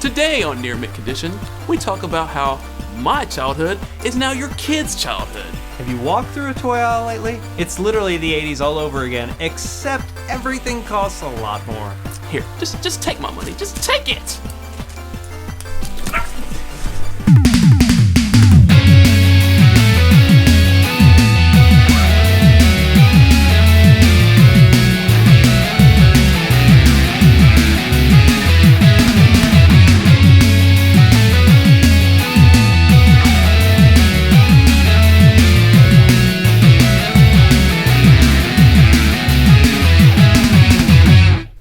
Today on Near Mid Condition, we talk about how my childhood is now your kid's childhood. Have you walked through a toy aisle lately? It's literally the 80s all over again, except everything costs a lot more. Here, just take my money. Just take it.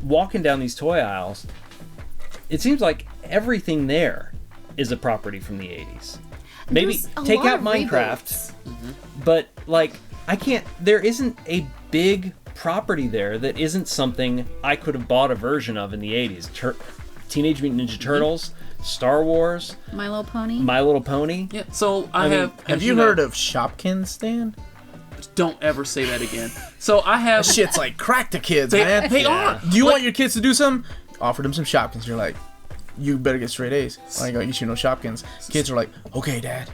Walking down these toy aisles, it seems like everything there is a property from the 80s. Maybe There's a take lot out of Minecraft, reboots. but like there isn't a big property there that isn't something I could have bought a version of in the 80s. Teenage Mutant Ninja Turtles, Star Wars, My Little Pony. My Little Pony. Yeah, so Have you heard of Shopkins, Stan? Don't ever say that again. So I have... That shit's like crack to kids, They, man. they are. Do you want your kids to do something? Offer them some Shopkins. You're like, you better get straight A's. I ain't gonna get you no Shopkins. Kids are like, okay, Dad.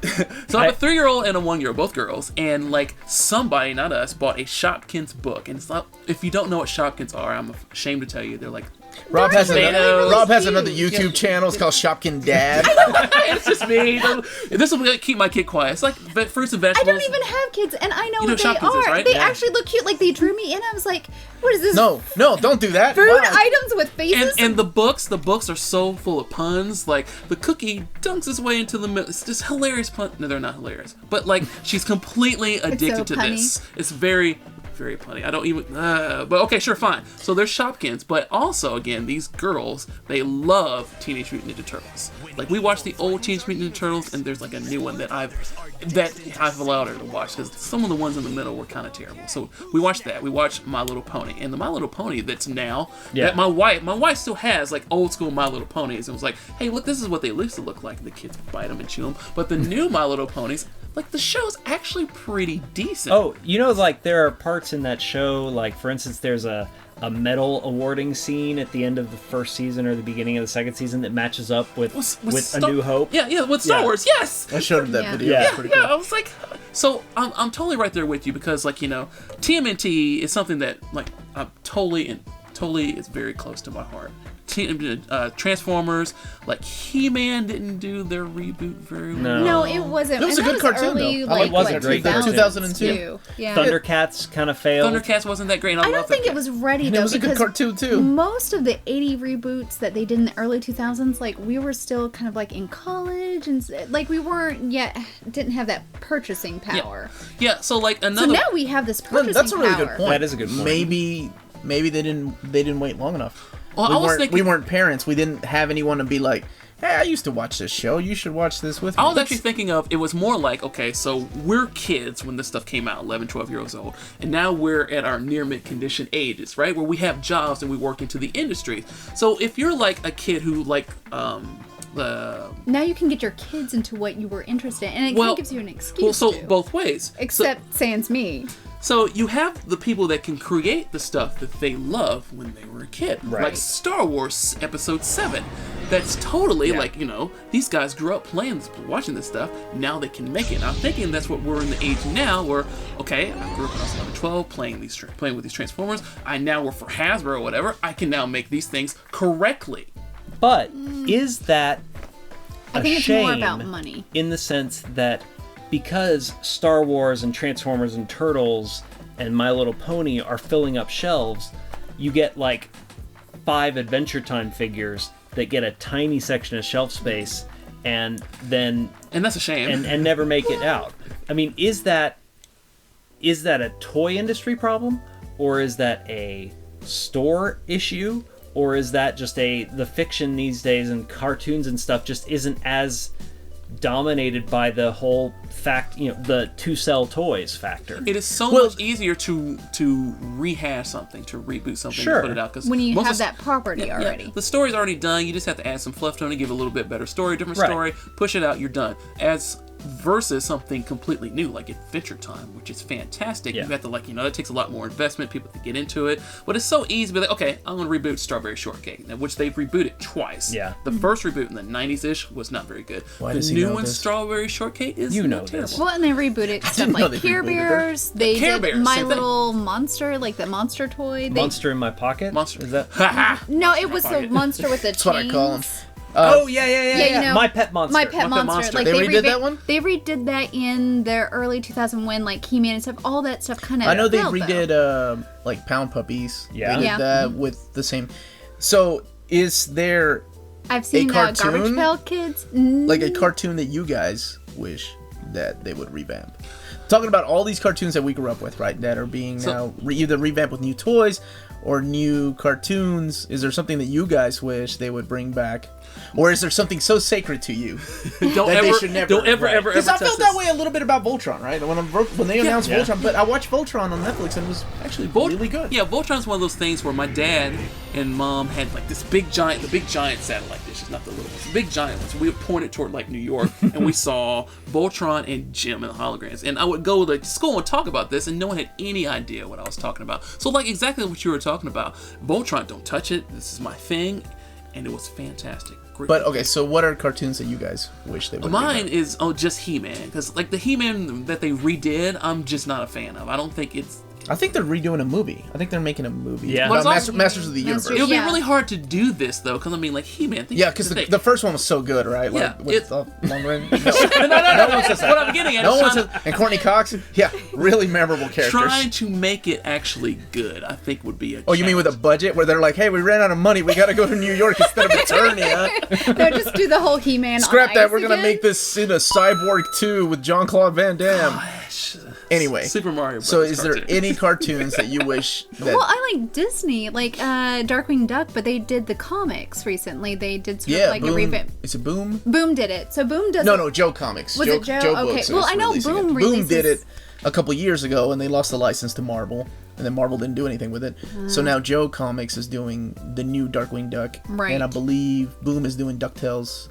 So I have a 3-year-old and a 1-year-old, both girls, and like somebody, not us, bought a Shopkins book. And it's not, if you don't know what Shopkins are, I'm ashamed to tell you, they're like... Rob has Tomatoes. another YouTube channel. It's called Shopkin Dad. It's just me. This will keep my kid quiet. It's like fruits and I vegetables. don't even have kids, and I know You know what they Shopkins is, are. right? They Yeah. actually look cute. Like, they drew me in. I was like, what is this? No, don't do that. Food Why? items with faces? And the books are so full of puns. Like, the cookie dunks his way into the middle. It's just hilarious pun. No, they're not hilarious. But like, she's completely addicted to punny. this. It's very, very punny. I don't even. But okay, sure, fine. So there's Shopkins, but also again, these girls, they love Teenage Mutant Ninja Turtles. Like, we watched the old Teenage Mutant Ninja Turtles, and there's like a new one that I've allowed her to watch because some of the ones in the middle were kind of terrible. So we watched that. We watched My Little Pony, and the My Little Pony that's now that my wife still has like old school My Little Ponies, and was like, hey, look, this is what they used to look like. And the kids bite them and chew them. But the new My Little Ponies, like, the show's actually pretty decent. Oh, you know, like there are parts in that show, like for instance, there's a medal awarding scene at the end of the first season or the beginning of the second season that matches up with A New Hope. Yeah, with Star Wars, yes. I showed him that Yeah. video. Yeah. It's pretty cool. I was like, so I'm totally right there with you because, like, you know, TMNT is something that, like, I'm totally is very close to my heart. Transformers, like He-Man didn't do their reboot very well. No, it wasn't. It was and a that good cartoon, early, though. I like, like it. what, Great cartoon. 2002. Yeah. Thundercats kind of failed. Thundercats wasn't that great. And I love don't think that it was ready, And though, it was a good because cartoon, too. most of the 80 reboots that they did in the early 2000s, like, we were still kind of like in college, and like, we didn't have that purchasing power. Yeah, so like So another. now we have this purchasing That's a really power. good point. That is a good point. Maybe they didn't wait long enough. Well, I was thinking- we weren't parents. We didn't have anyone to be like, hey, I used to watch this show. You should watch this with me. I was actually thinking of, it was more like, okay, so we're kids when this stuff came out, 11, 12 years old, and now we're at our near mid-condition ages, right? Where we have jobs and we work into the industry. So if you're like a kid who like, Now you can get your kids into what you were interested in, and it kind well, of gives you an excuse well, so to. both ways. Except sans me. So you have the people that can create the stuff that they love when they were a kid. Right. Like Star Wars Episode 7. That's totally like, you know, these guys grew up watching this stuff. Now they can make it. And I'm thinking that's what we're in the age now where, okay, I grew up when I was 11, 12 playing with these Transformers. I now work for Hasbro or whatever. I can now make these things correctly. But is that I a think it's shame more about money. in the sense that because Star Wars and Transformers and Turtles and My Little Pony are filling up shelves, you get like 5 Adventure Time figures that get a tiny section of shelf space and then And that's a shame. and never make it out. I mean, is that a toy industry problem, or is that a store issue, or is that just the fiction these days and cartoons and stuff just isn't as dominated by the whole fact, you know, the to sell toys factor? It is so much easier to rehash something, to reboot something, Sure. and put it out. 'Cause When you most have of that property already. the story's already done. You just have to add some fluff to it, give it a little bit better story, different Right. story, push it out, you're done. As versus something completely new like Adventure Time, which is fantastic. Yeah. You have to that takes a lot more investment, people to get into it, but it's so easy to be like, okay, I'm going to reboot Strawberry Shortcake, which they've rebooted twice. Yeah. The first reboot in the 90s-ish was not very good. Why the does he new know one, this? Strawberry Shortcake, is You know not this. terrible. Well, and they rebooted stuff didn't know like they Care rebooted her. Bears. They Care did Bears, My same thing. Little Monster, like the monster toy. They, Monster in My Pocket? Monster. Is that? Ha No, it was the Pocket. monster with the That's what I call him. Oh, yeah. Yeah, you know, My Pet Monster. My Pet My Pet Monster. Monster. Like They redid that reva- one? They redid that in the early 2000 when like He-Man and stuff. All that stuff kind of. I know they failed, redid though. like Pound Puppies. Yeah. They did Yeah. that with the same. So is there I've seen Garbage cartoon? Pail Kids. like a cartoon that you guys wish that they would revamp? Talking about all these cartoons that we grew up with, right? That are being now either revamped with new toys or new cartoons. Is there something that you guys wish they would bring back? Or is there something so sacred to you Don't that ever, they should never? don't ever, ever, ever Because I touch felt this. that way a little bit about Voltron, right? When they announced Yeah. Voltron, but I watched Voltron on Netflix and it was actually really good. Yeah, Voltron's one of those things where my dad and mom had like this big giant satellite dishes, not the little ones, the big giant ones. We would point it toward like New York, and we saw Voltron and Jim and the holograms. And I would go to school and talk about this, and no one had any idea what I was talking about. So like exactly what you were talking about, Voltron, don't touch it. This is my thing, and it was fantastic. Great. But okay, so what are cartoons that you guys wish they would? Mine revamp? is just He-Man, because like the He-Man that they redid, I'm just not a fan of. I don't think it's. I think they're redoing a movie. I think they're making a movie. Yeah. about But it's also- Masters of the Masters- Universe. It would Yeah. be really hard to do this though, because I mean, like He-Man. Yeah, because the first one was so good, right? Like, Yeah, with it- the long range. no, that's what I'm getting at. No is one trying says, and Courtney Cox. Yeah, really memorable characters. trying to make it actually good, I think would be a. Oh, you mean with a challenge. budget where they're like, hey, we ran out of money, we got to go to New York instead of Eternia. No, just do the whole He-Man. Scrap on that, ice we're gonna again. make this in a Cyborg 2 with Jean-Claude Van Damme. Anyway, Super Mario Bros. so is there cartoon. any cartoons that you wish that? Well, I like Disney, like Darkwing Duck, but they did the comics recently. They did sort yeah, of like Boom. a revamp. Is it Boom? Boom did it. So Boom does No, Joe Comics. Was it Joe? Okay. Books Well, is I know releasing Boom it. Boom releases- did it a couple years ago, and they lost the license to Marvel, and then Marvel didn't do anything with it. So now Joe Comics is doing the new Darkwing Duck, Right. and I believe Boom is doing DuckTales.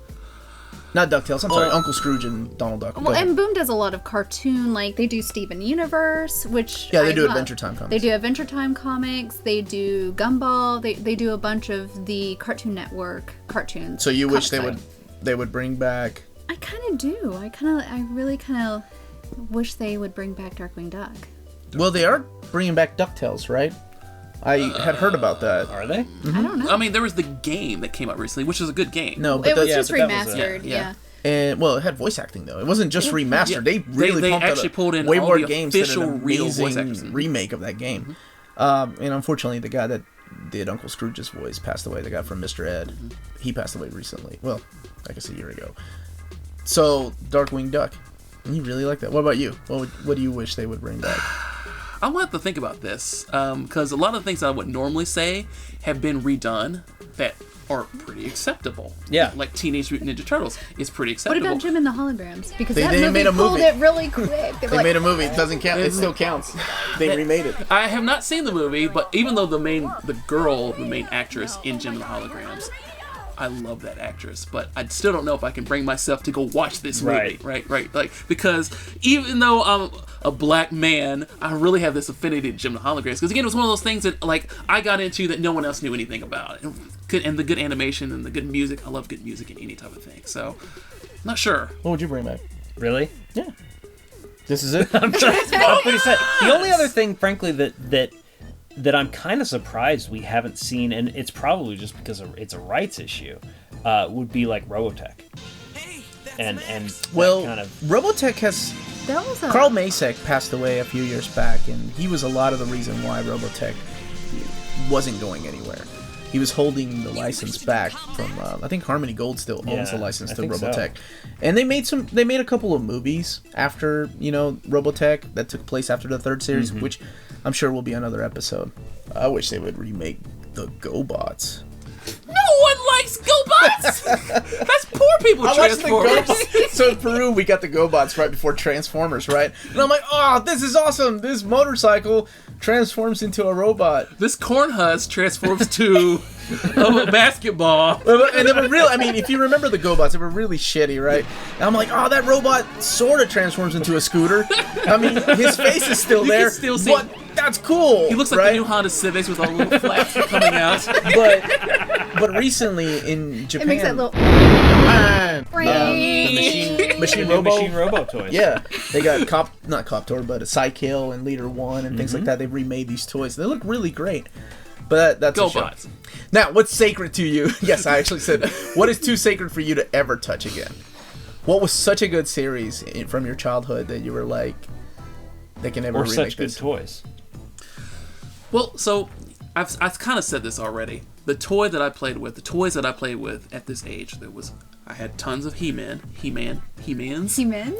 Not DuckTales. I'm sorry, Uncle Scrooge and Donald Duck. Go Well, ahead. and Boom does a lot of cartoon, like they do Steven Universe, which Yeah, they I do love. Adventure Time comics. They do Adventure Time comics. They do Gumball. They do a bunch of the Cartoon Network cartoons. So you wish comic they would bring back. I kind of do. I really kind of wish they would bring back Darkwing Duck. Well, they are bringing back DuckTales, right? I had heard about that. Are they? I don't know. I mean, there was the game that came out recently, which is a good game. No, but It was the- just but that was a- remastered. yeah. Yeah. And well, it had voice acting though. It wasn't just remastered. Yeah. They really They pumped out actually pulled in way all more the games. Did official an real voice amazing actors. remake of that game. And unfortunately, the guy that did Uncle Scrooge's voice passed away. The guy from Mr. Ed, he passed away recently. Well, I guess a year ago. So Darkwing Duck, you really like that. What about you? What do you wish they would bring back? I'm gonna have to think about this because a lot of the things I would normally say have been redone that are pretty acceptable. Yeah. like Teenage Mutant Ninja Turtles is pretty What acceptable. about Jim and the Holograms? Because They that movie made a pulled movie. it really quick. They made a movie. It doesn't count. It still counts. They remade it. I have not seen the movie, but even though the main actress in Jim and the Holograms, I love that actress, but I still don't know if I can bring myself to go watch this movie. Right. Like, because even though I'm a black man, I really have this affinity to Jim and the Holograms. Because again, it was one of those things that like I got into that no one else knew anything about. And the good animation and the good music. I love good music in any type of thing. So, not sure. What would you bring back? Really? Yeah. This is it. I'm pretty sad. The only other thing, frankly, that I'm kind of surprised we haven't seen, and it's probably just because it's a rights issue, would be like Robotech. And that Well, kind of Robotech has. That was a Carl Macek passed away a few years back, and he was a lot of the reason why Robotech wasn't going anywhere. He was holding the license back from, I think Harmony Gold still owns the Yeah, license I to think so. Robotech. And they made a couple of movies after, Robotech that took place after the third series, Mm-hmm. which I'm sure will be another episode. I wish they would remake the GoBots. No one likes GoBots. That's poor people I watched the Transformers. GoBots. So in Peru, we got the GoBots right before Transformers, right? And I'm like, oh, this is awesome. This motorcycle transforms into a robot. This corn husk transforms to a basketball. And they were real. I mean, if you remember the GoBots, they were really shitty, right? And I'm like, oh, that robot sort of transforms into a scooter. I mean, his face is still You there. can still see- but that's cool. He looks like right? the new Honda Civics with all the little flaps coming out. But recently in Japan, It makes that little. The Machine new Robo. Machine Robo toys. Yeah, they got not Coptor, but a Psykill and Leader One and things like that. They remade these toys. They look really great. But that's a show. GoBots. Now, what's sacred to you? Yes, I actually said, what is too sacred for you to ever touch again? What was such a good series from your childhood that you were like, they can never Or remake such good this? toys. Well, so I've kind of said this already. The toys that I played with at this age, I had tons of He-Mans. He-Man? He-Man.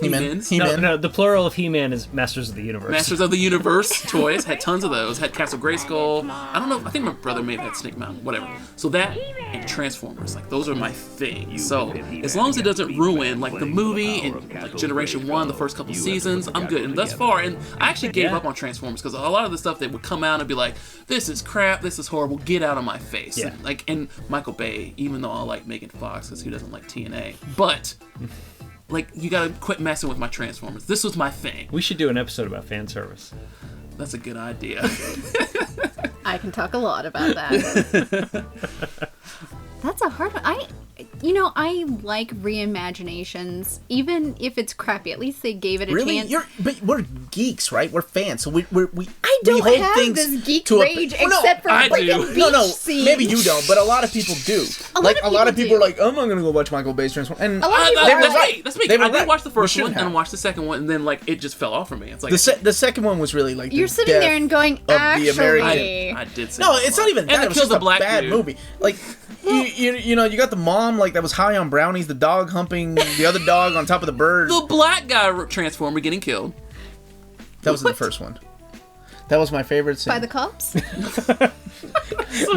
No, the plural of He-Man is Masters of the Universe. Masters of the Universe toys, had tons of those. Had Castle Grayskull. I don't know. I think my brother may have had Snake Mountain. Whatever. So that and Transformers, like those are my thing. So as long as it doesn't ruin like the movie and like Generation 1, the first couple seasons, I'm good. And thus far, and I actually gave up on Transformers because a lot of the stuff that would come out and be like, this is crap, this is horrible, get out of my face. Yeah. And Michael Bay, even though I like Megan Fox because who doesn't like TNA, but like you gotta quit messing with my Transformers. This was my thing. We should do an episode about fan service. That's a good idea. I can talk a lot about that. That's a hard one. I like reimaginations, even if it's crappy. At least they gave it a Really? chance. But we're geeks, right? We're fans, so we I don't hold have things this geek to a- rage Well, no, except for I freaking do. beach No, scenes. maybe you don't, but a lot of people do. A lot of people are do. like, I'm not gonna go watch Michael Bay's Transformers. And A lot of people they are were That's right. me. That's me. They were I did right. watch the first You one should and have. watched the second one, and then like it just fell off for me. It's like The second one was really like You're the sitting death there and going, the actually, American- I did. Say No, that it's a not lot. even And that. they It was killed just the a black bad dude. movie. Like you got the mom like that was high on brownies, the dog humping the other dog on top of the bird. The black guy transformer getting killed. That was in the first one. That was my favorite scene. by the cops.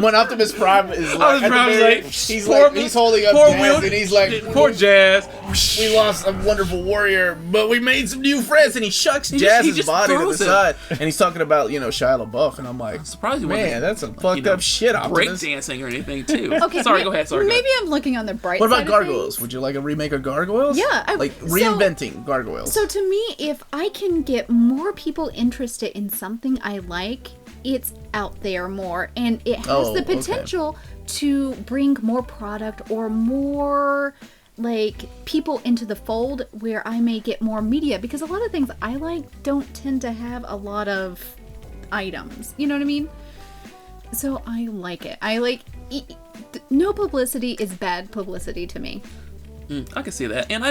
When Optimus Prime is like, Optimus at the Prime's very- like, he's poor- like he's holding up poor Jazz Will- and he's like, Poor Jazz. we lost a wonderful warrior, but we made some new friends, and he shucks Jazz's just body to the throws him. side, and he's talking about Shia LaBeouf, and I'm like, Surprised you man, wasn't, that's some fucked know, up shit, break Optimus. dancing or anything too. Okay, Sorry, go ahead. Sorry. go Maybe ahead. I'm looking on the bright What side about of Gargoyles? things. Would you like a remake of Gargoyles? Yeah, like reinventing Gargoyles. So to me, if I can get more people interested in something I like, it's out there more, and it has Oh, the okay. potential to bring more product or more like people into the fold where I may get more media, because a lot of things I like don't tend to have a lot of items. You know what I mean? So I like it. No publicity is bad publicity to me. I can see that, and I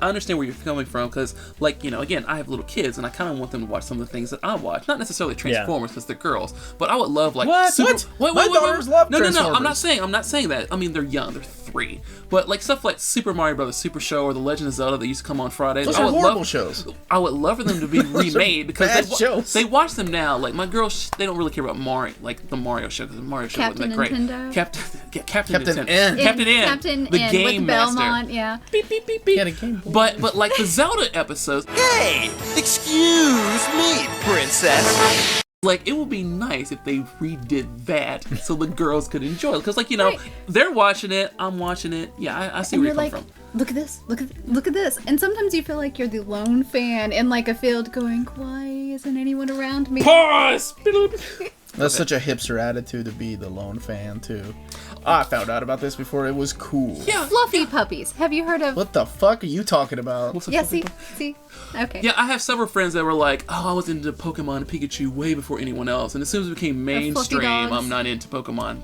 understand where you're coming from, because, like, again, I have little kids, and I kind of want them to watch some of the things that I watch. Not necessarily Transformers, because they're girls, but I would love, like, What? My daughters love No, Transformers. I'm not saying that. I mean, they're young, they're 3, but like stuff like Super Mario Brothers Super Show or The Legend of Zelda that used to come on Fridays. Those I are would horrible love, shows. I would love for them to be remade because bad shows. they watch them now. Like my girls, they don't really care about Mario, like the Mario show, because the Mario show wasn't that great. Nintendo? Captain Captain Nintendo. N. Captain N. Captain the N Game with Master. Belmont, yeah. Beep beep beep beep. He had a Game Boy. But like the Zelda episodes, Hey, excuse me, princess. like it would be nice if they redid that so the girls could enjoy it. Because like Right. they're watching it, I'm watching it. Yeah, I see And where you're you're coming like, from. look at this, look at this. And sometimes you feel like you're the lone fan in like a field going, why isn't anyone around me? Pause. That's such a hipster attitude to be the lone fan too. I found out about this before it was cool. Yeah. Fluffy puppies. Have you heard of? What the fuck are you talking about? What's a Yeah, fluffy see? Okay. Yeah, I have several friends that were like, "Oh, I was into Pokemon and Pikachu way before anyone else," and as soon as it became mainstream, dogs. I'm not into Pokemon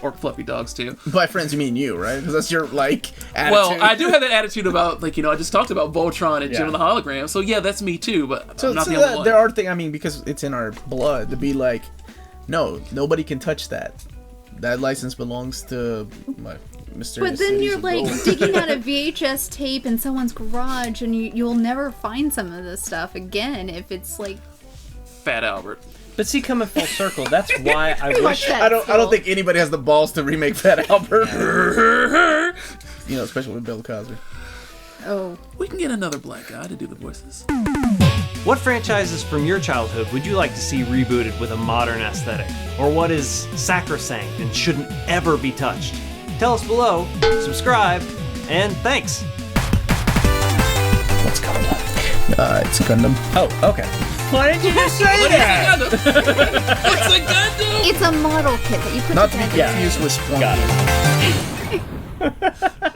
or fluffy dogs too. By friends, you mean you, right? Because that's your attitude. Well, I do have that attitude about I just talked about Voltron and Jim Yeah. of the Hologram, so yeah, that's me too. But So, I'm not so the only that, one. there are things. I mean, because it's in our blood to be like, no, nobody can touch that. That license belongs to my mysterious. But then Cities you're of like Gold. digging out a VHS tape in someone's garage, and you'll never find some of this stuff again if it's like. Fat Albert. But see, coming full circle, that's why I Watch wish. that I don't still. think anybody has the balls to remake Fat Albert. Especially with Bill Cosby. Oh, We can get another black guy to do the voices. What franchises from your childhood would you like to see rebooted with a modern aesthetic? Or what is sacrosanct and shouldn't ever be touched? Tell us below, subscribe, and thanks! What's coming up? It's Gundam. Oh, okay. Why did you just say What that? is a Gundam? What's a Gundam? it's a model kit that you put Not to be together. confused with Splunky. Got it.